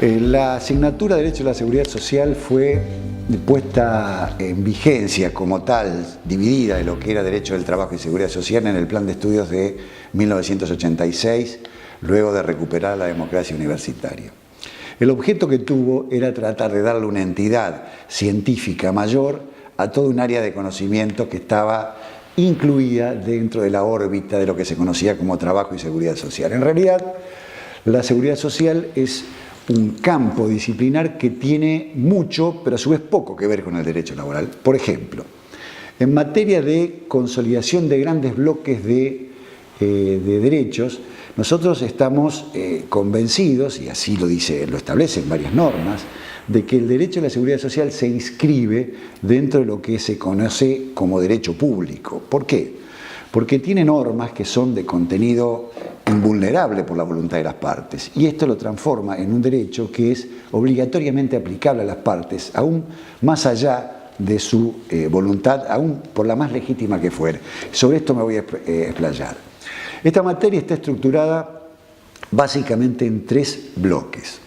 La asignatura de Derecho a la Seguridad Social fue puesta en vigencia como tal, dividida de lo que era Derecho del Trabajo y Seguridad Social en el Plan de Estudios de 1986, luego de recuperar la democracia universitaria. El objeto que tuvo era tratar de darle una entidad científica mayor a toda un área de conocimiento que estaba incluida dentro de la órbita de lo que se conocía como trabajo y seguridad social. En realidad, la seguridad social es un campo disciplinar que tiene mucho, pero a su vez poco que ver con el derecho laboral. Por ejemplo, en materia de consolidación de grandes bloques de derechos, nosotros estamos convencidos, y así lo establecen varias normas, de que el derecho a la seguridad social se inscribe dentro de lo que se conoce como derecho público. ¿Por qué? Porque tiene normas que son de contenido invulnerable por la voluntad de las partes, y esto lo transforma en un derecho que es obligatoriamente aplicable a las partes, aún más allá de su voluntad, aún por la más legítima que fuere. Sobre esto me voy a explayar. Esta materia está estructurada básicamente en 3 bloques.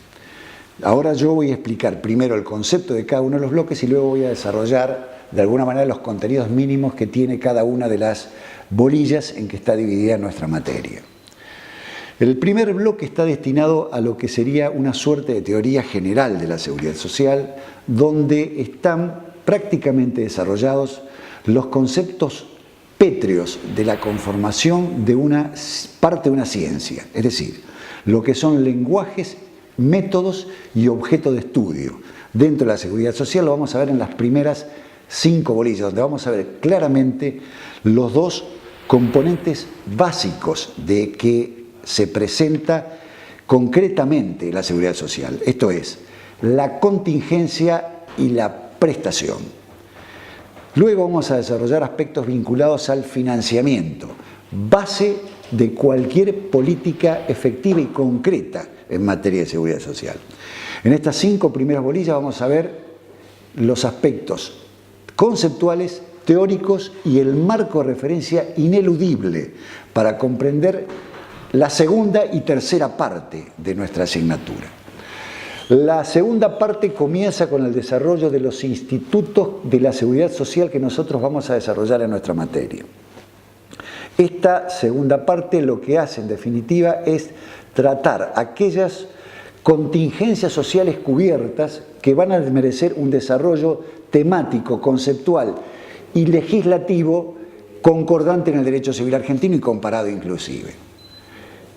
Ahora yo voy a explicar primero el concepto de cada uno de los bloques y luego voy a desarrollar de alguna manera los contenidos mínimos que tiene cada una de las bolillas en que está dividida nuestra materia. El primer bloque está destinado a lo que sería una suerte de teoría general de la seguridad social, donde están prácticamente desarrollados los conceptos pétreos de la conformación de una parte de una ciencia, es decir, lo que son lenguajes, métodos y objeto de estudio. Dentro de la seguridad social lo vamos a ver en las primeras 5 bolillas, donde vamos a ver claramente los 2 componentes básicos de que se presenta concretamente la seguridad social. Esto es, la contingencia y la prestación. Luego vamos a desarrollar aspectos vinculados al financiamiento, base de cualquier política efectiva y concreta en materia de seguridad social. En estas 5 primeras bolillas vamos a ver los aspectos conceptuales, teóricos y el marco de referencia ineludible para comprender la segunda y tercera parte de nuestra asignatura. La segunda parte comienza con el desarrollo de los institutos de la seguridad social que nosotros vamos a desarrollar en nuestra materia. Esta segunda parte lo que hace en definitiva es tratar aquellas contingencias sociales cubiertas que van a merecer un desarrollo temático, conceptual y legislativo concordante en el derecho civil argentino y comparado inclusive.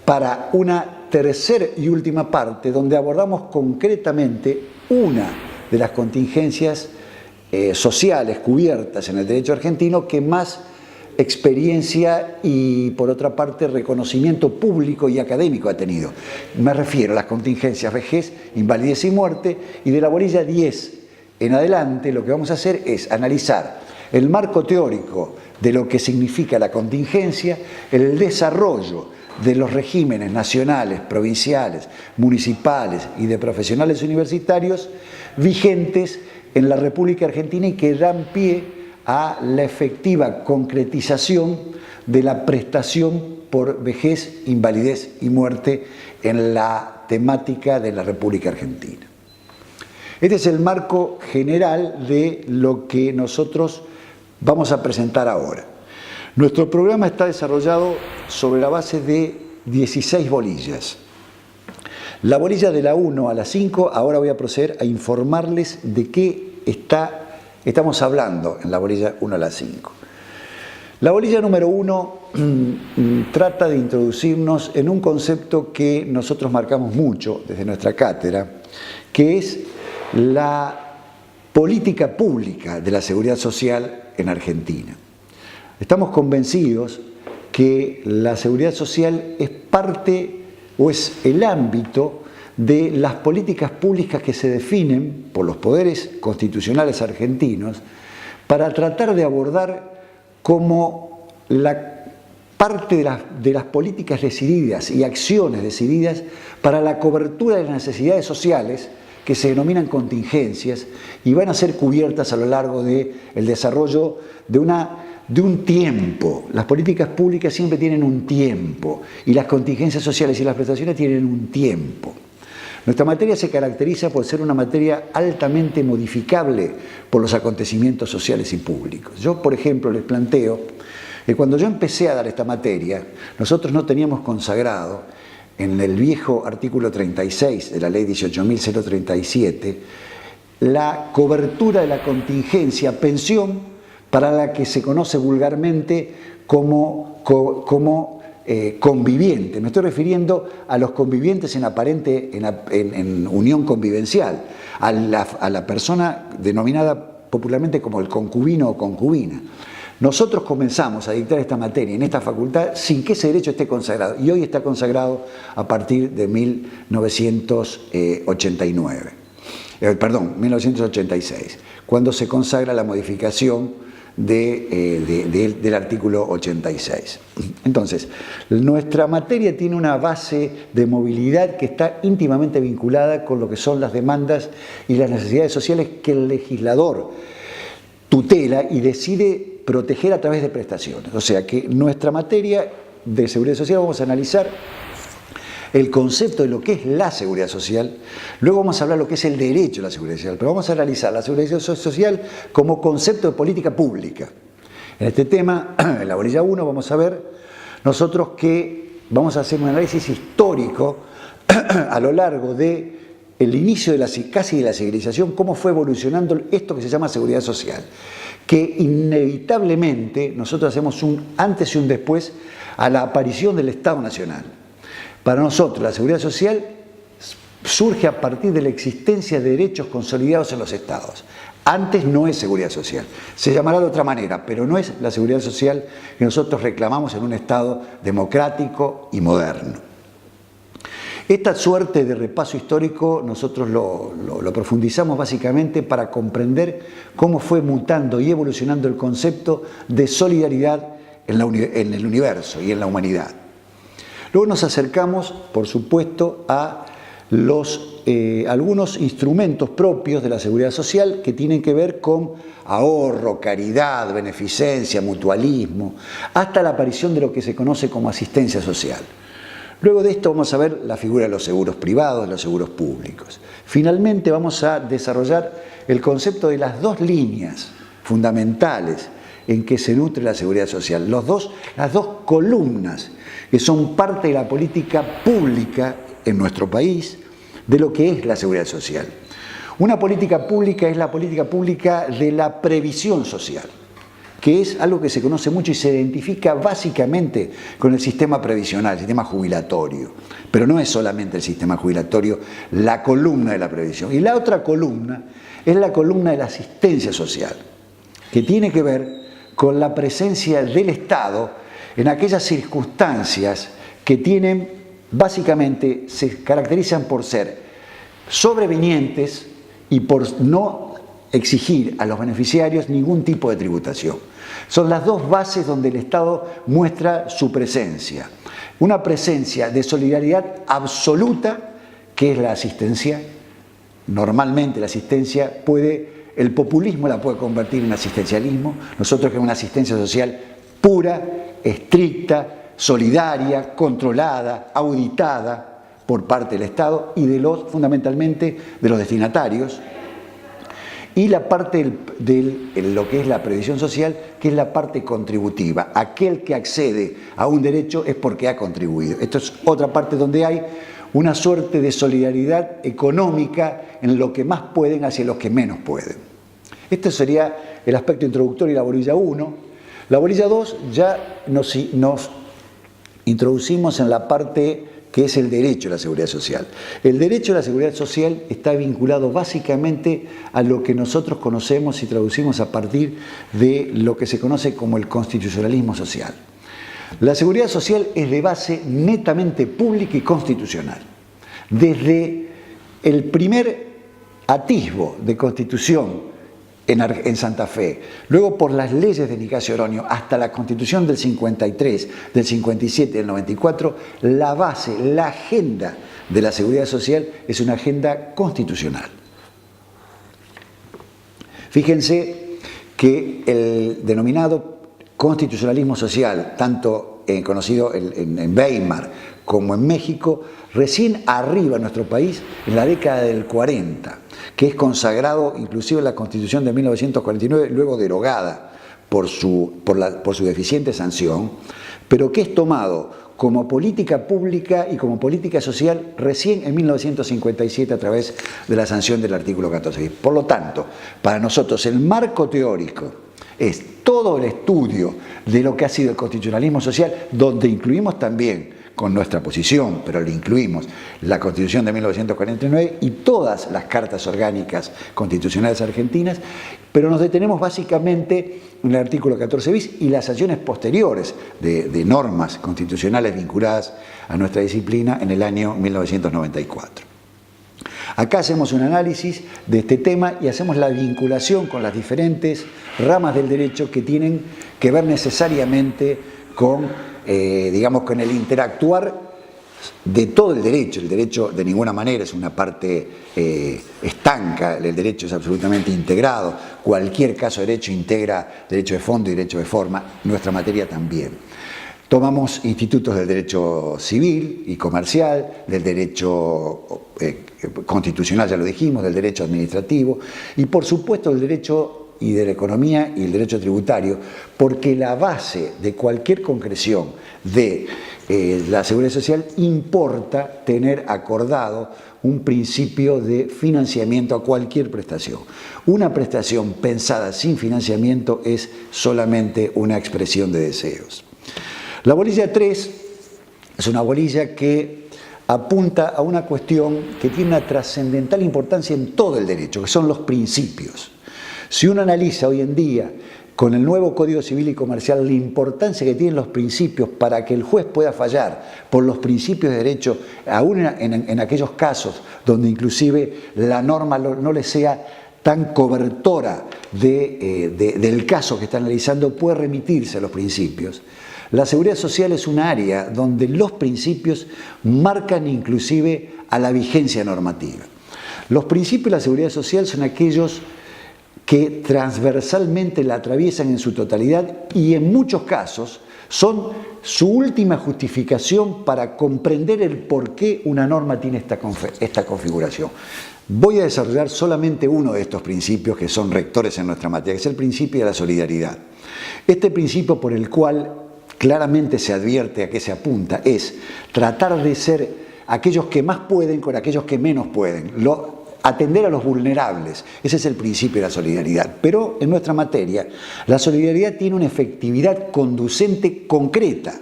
Para una tercera y última parte donde abordamos concretamente una de las contingencias sociales cubiertas en el derecho argentino que más experiencia y, por otra parte, reconocimiento público y académico ha tenido. Me refiero a las contingencias vejez, invalidez y muerte, y de la bolilla 10 en adelante lo que vamos a hacer es analizar el marco teórico de lo que significa la contingencia, el desarrollo de los regímenes nacionales, provinciales, municipales y de profesionales universitarios vigentes en la República Argentina y que dan pie a la efectiva concretización de la prestación por vejez, invalidez y muerte en la temática de la República Argentina. Este es el marco general de lo que nosotros vamos a presentar ahora. Nuestro programa está desarrollado sobre la base de 16 bolillas. La bolilla de la 1 a la 5, ahora voy a proceder a informarles de qué estamos hablando en la bolilla 1 a la 5. La bolilla número 1 trata de introducirnos en un concepto que nosotros marcamos mucho desde nuestra cátedra, que es la política pública de la seguridad social en Argentina. Estamos convencidos que la seguridad social es parte o es el ámbito de las políticas públicas que se definen por los poderes constitucionales argentinos para tratar de abordar como la parte de las políticas decididas y acciones decididas para la cobertura de las necesidades sociales que se denominan contingencias y van a ser cubiertas a lo largo del desarrollo de un tiempo. Las políticas públicas siempre tienen un tiempo y las contingencias sociales y las prestaciones tienen un tiempo. Nuestra materia se caracteriza por ser una materia altamente modificable por los acontecimientos sociales y públicos. Yo, por ejemplo, les planteo que cuando yo empecé a dar esta materia, nosotros no teníamos consagrado en el viejo artículo 36 de la ley 18.037 la cobertura de la contingencia pensión para la que se conoce vulgarmente como conviviente. Me estoy refiriendo a los convivientes en unión convivencial, a la persona denominada popularmente como el concubino o concubina. Nosotros comenzamos a dictar esta materia en esta facultad sin que ese derecho esté consagrado, y hoy está consagrado a partir de 1986, cuando se consagra la modificación del artículo 86. Entonces, nuestra materia tiene una base de movilidad que está íntimamente vinculada con lo que son las demandas y las necesidades sociales que el legislador tutela y decide proteger a través de prestaciones. O sea que nuestra materia de seguridad social vamos a analizar el concepto de lo que es la seguridad social, luego vamos a hablar de lo que es el derecho a la seguridad social, pero vamos a analizar la seguridad social como concepto de política pública. En este tema, en la bolilla 1, vamos a ver nosotros que vamos a hacer un análisis histórico a lo largo de el inicio de casi de la civilización, cómo fue evolucionando esto que se llama seguridad social, que inevitablemente nosotros hacemos un antes y un después a la aparición del Estado Nacional. Para nosotros la seguridad social surge a partir de la existencia de derechos consolidados en los Estados. Antes no es seguridad social, se llamará de otra manera, pero no es la seguridad social que nosotros reclamamos en un Estado democrático y moderno. Esta suerte de repaso histórico nosotros lo profundizamos básicamente para comprender cómo fue mutando y evolucionando el concepto de solidaridad en el universo y en la humanidad. Luego nos acercamos, por supuesto, a algunos instrumentos propios de la seguridad social que tienen que ver con ahorro, caridad, beneficencia, mutualismo, hasta la aparición de lo que se conoce como asistencia social. Luego de esto vamos a ver la figura de los seguros privados, de los seguros públicos. Finalmente vamos a desarrollar el concepto de las dos líneas fundamentales en que se nutre la seguridad social, las dos columnas que son parte de la política pública en nuestro país de lo que es la seguridad social. Una política pública es la política pública de la previsión social, que es algo que se conoce mucho y se identifica básicamente con el sistema previsional, el sistema jubilatorio. Pero no es solamente el sistema jubilatorio la columna de la previsión. Y la otra columna es la columna de la asistencia social, que tiene que ver con la presencia del Estado en aquellas circunstancias que tienen, básicamente, se caracterizan por ser sobrevenientes y por no exigir a los beneficiarios ningún tipo de tributación. Son las dos bases donde el Estado muestra su presencia. Una presencia de solidaridad absoluta, que es la asistencia. Normalmente la asistencia el populismo la puede convertir en asistencialismo. Nosotros queremos una asistencia social pura, estricta, solidaria, controlada, auditada por parte del Estado y fundamentalmente de los destinatarios. Y la parte de lo que es la previsión social, que es la parte contributiva. Aquel que accede a un derecho es porque ha contribuido. Esto es otra parte donde hay una suerte de solidaridad económica en lo que más pueden hacia los que menos pueden. Este sería el aspecto introductorio de la bolilla 1. La bolilla 2 ya nos introducimos en la parte que es el derecho a la seguridad social. El derecho a la seguridad social está vinculado básicamente a lo que nosotros conocemos y traducimos a partir de lo que se conoce como el constitucionalismo social. La seguridad social es de base netamente pública y constitucional. Desde el primer atisbo de constitución en Santa Fe, luego por las leyes de Nicasio Oroño, hasta la Constitución del 53, del 57 y del 94, la base, la agenda de la seguridad social es una agenda constitucional. Fíjense que el denominado constitucionalismo social, tanto conocido en Weimar como en México, recién arriba en nuestro país en la década del 40, que es consagrado inclusive en la Constitución de 1949, luego derogada por su deficiente sanción, pero que es tomado como política pública y como política social recién en 1957 a través de la sanción del artículo 14. Por lo tanto, para nosotros el marco teórico es todo el estudio de lo que ha sido el constitucionalismo social, donde incluimos también, con nuestra posición, pero le incluimos la Constitución de 1949 y todas las cartas orgánicas constitucionales argentinas, pero nos detenemos básicamente en el artículo 14 bis y las acciones posteriores de normas constitucionales vinculadas a nuestra disciplina en el año 1994. Acá hacemos un análisis de este tema y hacemos la vinculación con las diferentes ramas del derecho que tienen que ver necesariamente con, digamos, con el interactuar de todo el derecho. El derecho de ninguna manera es una parte estanca, el derecho es absolutamente integrado. Cualquier caso de derecho integra derecho de fondo y derecho de forma, nuestra materia también. Tomamos institutos del derecho civil y comercial, del derecho constitucional, ya lo dijimos, del derecho administrativo y por supuesto del derecho y de la economía y el derecho tributario, porque la base de cualquier concreción de la seguridad social importa tener acordado un principio de financiamiento a cualquier prestación. Una prestación pensada sin financiamiento es solamente una expresión de deseos. La bolilla 3 es una bolilla que apunta a una cuestión que tiene una trascendental importancia en todo el derecho, que son los principios. Si uno analiza hoy en día con el nuevo Código Civil y Comercial la importancia que tienen los principios para que el juez pueda fallar por los principios de derecho, aún en aquellos casos donde inclusive la norma no le sea tan cobertora del caso que está analizando, puede remitirse a los principios. La seguridad social es un área donde los principios marcan inclusive a la vigencia normativa. Los principios de la seguridad social son aquellos que transversalmente la atraviesan en su totalidad y en muchos casos son su última justificación para comprender el por qué una norma tiene esta configuración. Voy a desarrollar solamente uno de estos principios que son rectores en nuestra materia, que es el principio de la solidaridad. Este principio por el cual claramente se advierte a qué se apunta es tratar de ser aquellos que más pueden con aquellos que menos pueden, atender a los vulnerables. Ese es el principio de la solidaridad. Pero en nuestra materia, la solidaridad tiene una efectividad conducente concreta.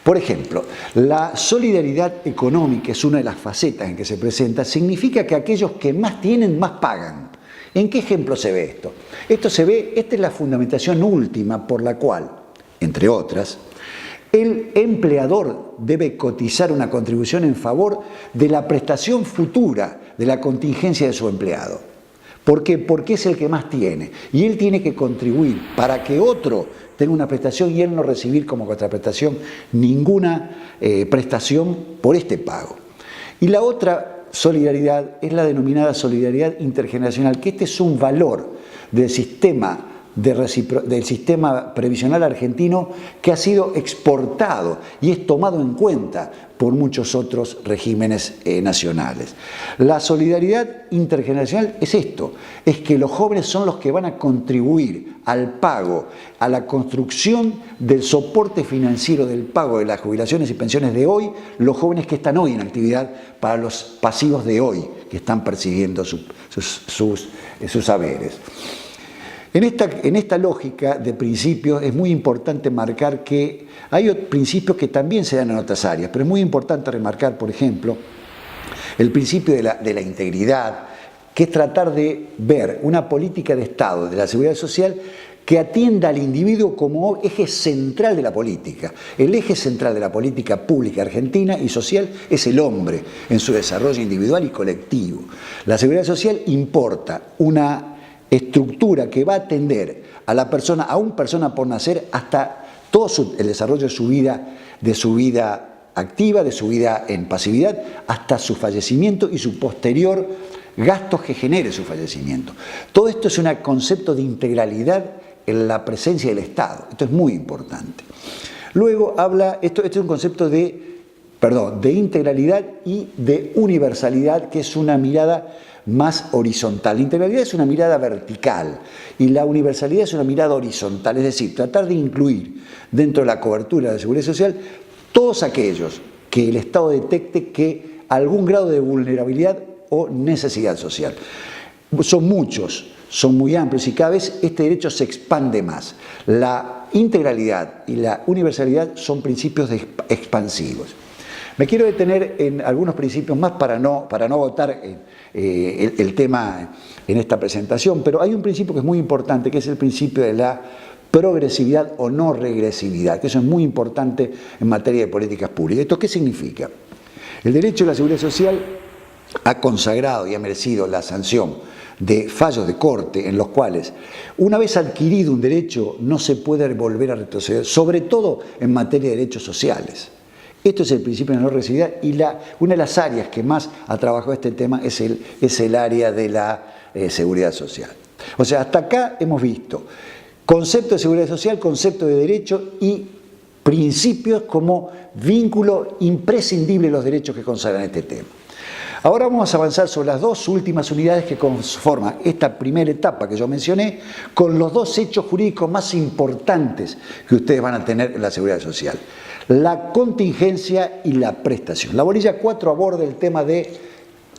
Por ejemplo, la solidaridad económica es una de las facetas en que se presenta, significa que aquellos que más tienen, más pagan. ¿En qué ejemplo se ve esto? Esta es la fundamentación última por la cual, entre otras, el empleador debe cotizar una contribución en favor de la prestación futura de la contingencia de su empleado. ¿Por qué? Porque es el que más tiene y él tiene que contribuir para que otro tenga una prestación y él no recibir como contraprestación ninguna prestación por este pago. Y la otra solidaridad es la denominada solidaridad intergeneracional, que este es un valor del sistema previsional argentino que ha sido exportado y es tomado en cuenta por muchos otros regímenes nacionales. La solidaridad intergeneracional es esto, es que los jóvenes son los que van a contribuir al pago, a la construcción del soporte financiero del pago de las jubilaciones y pensiones de hoy, los jóvenes que están hoy en actividad para los pasivos de hoy, que están percibiendo sus saberes. En esta lógica de principios es muy importante marcar que hay principios que también se dan en otras áreas, pero es muy importante remarcar, por ejemplo, el principio de la integridad, que es tratar de ver una política de Estado, de la seguridad social, que atienda al individuo como eje central de la política. El eje central de la política pública argentina y social es el hombre en su desarrollo individual y colectivo. La seguridad social importa una estructura que va a atender a la persona, a una persona por nacer, hasta todo el desarrollo de su vida activa, de su vida en pasividad, hasta su fallecimiento y su posterior gastos que genere su fallecimiento. Todo esto es un concepto de integralidad en la presencia del Estado. Esto es muy importante. Luego habla, esto es un concepto de integralidad y de universalidad, que es una mirada más horizontal. La integralidad es una mirada vertical y la universalidad es una mirada horizontal, es decir, tratar de incluir dentro de la cobertura de la seguridad social todos aquellos que el Estado detecte que algún grado de vulnerabilidad o necesidad social. Son muchos, son muy amplios y cada vez este derecho se expande más. La integralidad y la universalidad son principios expansivos. Me quiero detener en algunos principios más para no agotar el tema en esta presentación, pero hay un principio que es muy importante, que es el principio de la progresividad o no regresividad, que eso es muy importante en materia de políticas públicas. ¿Esto qué significa? El derecho a la seguridad social ha consagrado y ha merecido la sanción de fallos de corte en los cuales, una vez adquirido un derecho, no se puede volver a retroceder, sobre todo en materia de derechos sociales. Esto es el principio de no regresividad y una de las áreas que más ha trabajado este tema es el área de la seguridad social. O sea, hasta acá hemos visto concepto de seguridad social, concepto de derecho y principios como vínculo imprescindible de los derechos que consagran este tema. Ahora vamos a avanzar sobre las dos últimas unidades que conforman esta primera etapa que yo mencioné, con los dos hechos jurídicos más importantes que ustedes van a tener en la seguridad social: la contingencia y la prestación. La bolilla 4 aborda el tema de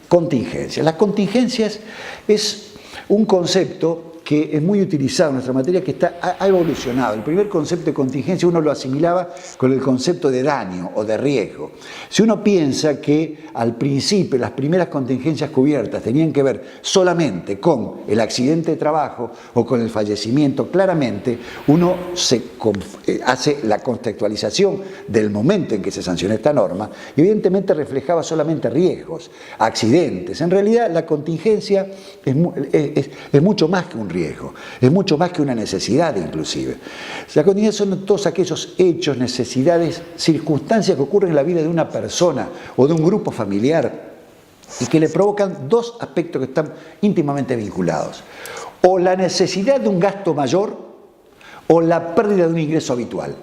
contingencias. Las contingencias es un concepto que es muy utilizado en nuestra materia, que ha evolucionado. El primer concepto de contingencia uno lo asimilaba con el concepto de daño o de riesgo. Si uno piensa que al principio las primeras contingencias cubiertas tenían que ver solamente con el accidente de trabajo o con el fallecimiento, claramente uno hace la contextualización del momento en que se sancionó esta norma y evidentemente reflejaba solamente riesgos, accidentes. En realidad la contingencia es mucho más que un riesgo, es mucho más que una necesidad inclusive. La contingencia son todos aquellos hechos, necesidades, circunstancias que ocurren en la vida de una persona o de un grupo familiar y que le provocan dos aspectos que están íntimamente vinculados: o la necesidad de un gasto mayor o la pérdida de un ingreso habitual.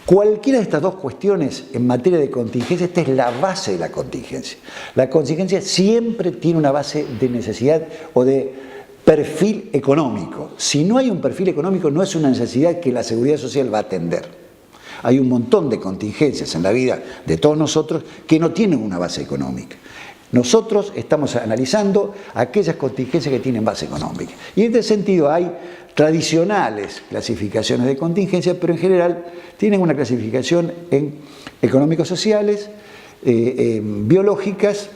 Cualquiera de estas dos cuestiones en materia de contingencia, esta es la base de la contingencia. La contingencia siempre tiene una base de necesidad o de perfil económico. Si no hay un perfil económico, no es una necesidad que la seguridad social va a atender. Hay un montón de contingencias en la vida de todos nosotros que no tienen una base económica. Nosotros estamos analizando aquellas contingencias que tienen base económica. Y en este sentido hay tradicionales clasificaciones de contingencia, pero en general tienen una clasificación en económicos sociales, biológicas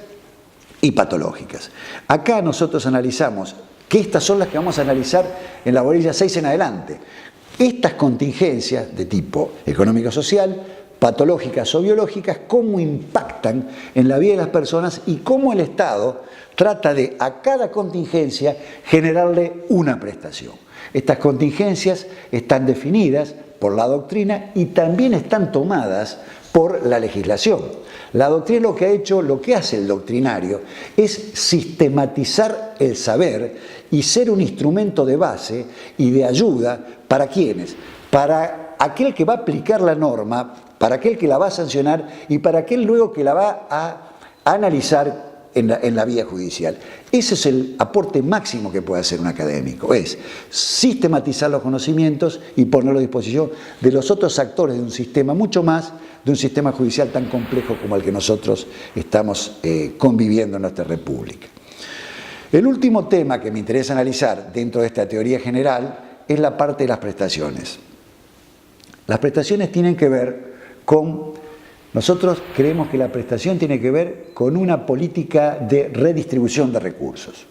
y patológicas. Acá nosotros analizamos que estas son las que vamos a analizar en la bolilla 6 en adelante. Estas contingencias de tipo económico-social, patológicas o biológicas, cómo impactan en la vida de las personas y cómo el Estado trata de a cada contingencia generarle una prestación. Estas contingencias están definidas por la doctrina y también están tomadas por la legislación. La doctrina lo que hace el doctrinario es sistematizar el saber y ser un instrumento de base y de ayuda para ¿quiénes? Para aquel que va a aplicar la norma, para aquel que la va a sancionar y para aquel luego que la va a analizar en la vía judicial. Ese es el aporte máximo que puede hacer un académico, es sistematizar los conocimientos y ponerlo a disposición de los otros actores de un sistema, mucho más de un sistema judicial tan complejo como el que nosotros estamos conviviendo en nuestra república. El último tema que me interesa analizar dentro de esta teoría general es la parte de las prestaciones. Las prestaciones tienen que ver con... Nosotros creemos que la prestación tiene que ver con una política de redistribución de recursos.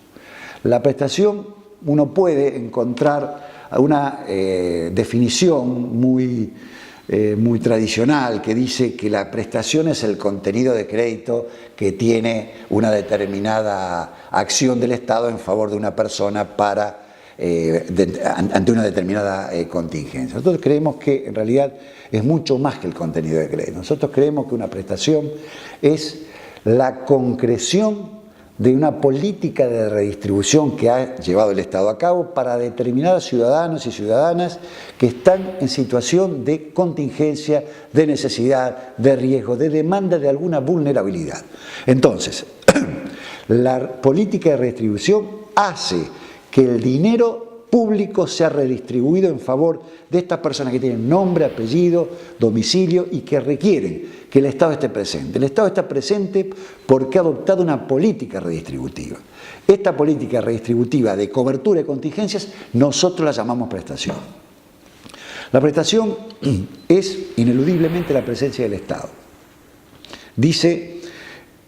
La prestación, uno puede encontrar una definición muy tradicional que dice que la prestación es el contenido de crédito que tiene una determinada acción del Estado en favor de una persona ante una determinada contingencia. Nosotros creemos que en realidad es mucho más que el contenido de crédito. Nosotros creemos que una prestación es la concreción de una política de redistribución que ha llevado el Estado a cabo para determinados ciudadanos y ciudadanas que están en situación de contingencia, de necesidad, de riesgo, de demanda de alguna vulnerabilidad. Entonces, la política de redistribución hace que el dinero público sea redistribuido en favor de estas personas que tienen nombre, apellido, domicilio y que requieren que el Estado esté presente. El Estado está presente porque ha adoptado una política redistributiva. Esta política redistributiva de cobertura de contingencias nosotros la llamamos prestación. La prestación es ineludiblemente la presencia del Estado. Dice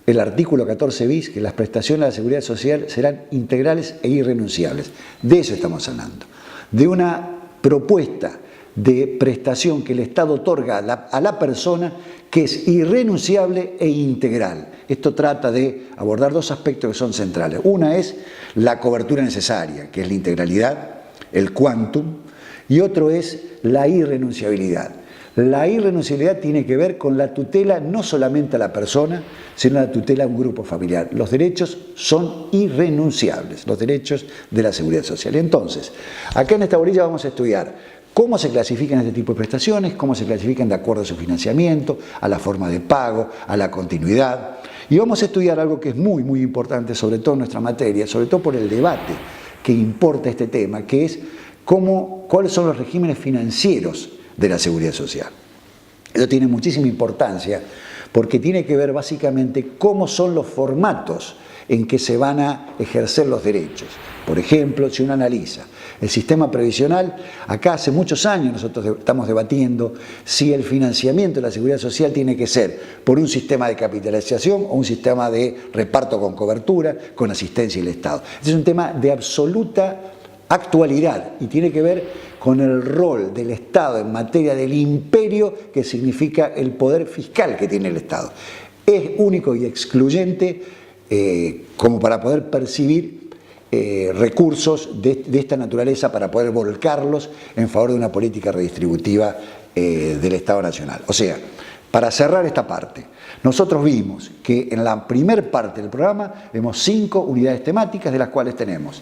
el artículo 14 bis que las prestaciones a la seguridad social serán integrales e irrenunciables. De eso estamos hablando. De una propuesta de prestación que el Estado otorga a la persona que es irrenunciable e integral. Esto trata de abordar dos aspectos que son centrales. Una es la cobertura necesaria, que es la integralidad, el quantum, y otro es la irrenunciabilidad. La irrenunciabilidad tiene que ver con la tutela no solamente a la persona, sino la tutela a un grupo familiar. Los derechos son irrenunciables, los derechos de la seguridad social. Entonces, acá en esta bolilla vamos a estudiar cómo se clasifican este tipo de prestaciones, cómo se clasifican de acuerdo a su financiamiento, a la forma de pago, a la continuidad. Y vamos a estudiar algo que es muy, muy importante, sobre todo en nuestra materia, sobre todo por el debate que importa este tema, que es cuáles son los regímenes financieros de la seguridad social. Eso tiene muchísima importancia porque tiene que ver básicamente cómo son los formatos en que se van a ejercer los derechos. Por ejemplo, si uno analiza el sistema previsional, acá hace muchos años nosotros estamos debatiendo si el financiamiento de la seguridad social tiene que ser por un sistema de capitalización o un sistema de reparto con cobertura, con asistencia del Estado. Este es un tema de absoluta actualidad y tiene que ver con el rol del Estado en materia del imperio que significa el poder fiscal que tiene el Estado. Es único y excluyente como para poder percibir recursos de esta naturaleza para poder volcarlos en favor de una política redistributiva del Estado Nacional. O sea, para cerrar esta parte, nosotros vimos que en la primera parte del programa vemos 5 unidades temáticas de las cuales tenemos: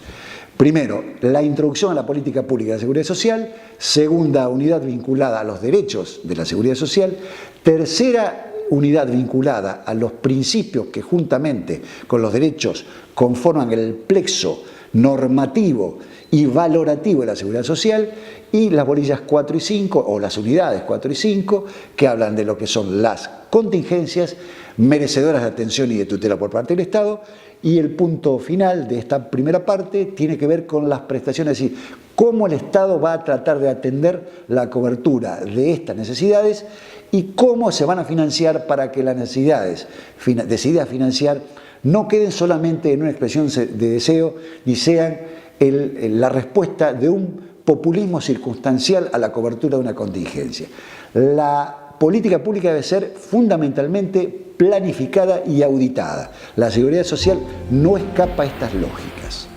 primero, la introducción a la política pública de seguridad social. Segunda unidad vinculada a los derechos de la seguridad social. Tercera unidad vinculada a los principios que juntamente con los derechos conforman el plexo normativo y valorativo de la seguridad social. Y las bolillas 4 y 5, o las unidades 4 y 5, que hablan de lo que son las contingencias merecedoras de atención y de tutela por parte del Estado. Y el punto final de esta primera parte tiene que ver con las prestaciones, es decir, cómo el Estado va a tratar de atender la cobertura de estas necesidades y cómo se van a financiar para que las necesidades decididas a financiar no queden solamente en una expresión de deseo ni sean la respuesta de un populismo circunstancial a la cobertura de una contingencia. La política pública debe ser fundamentalmente planificada y auditada. La seguridad social no escapa a estas lógicas.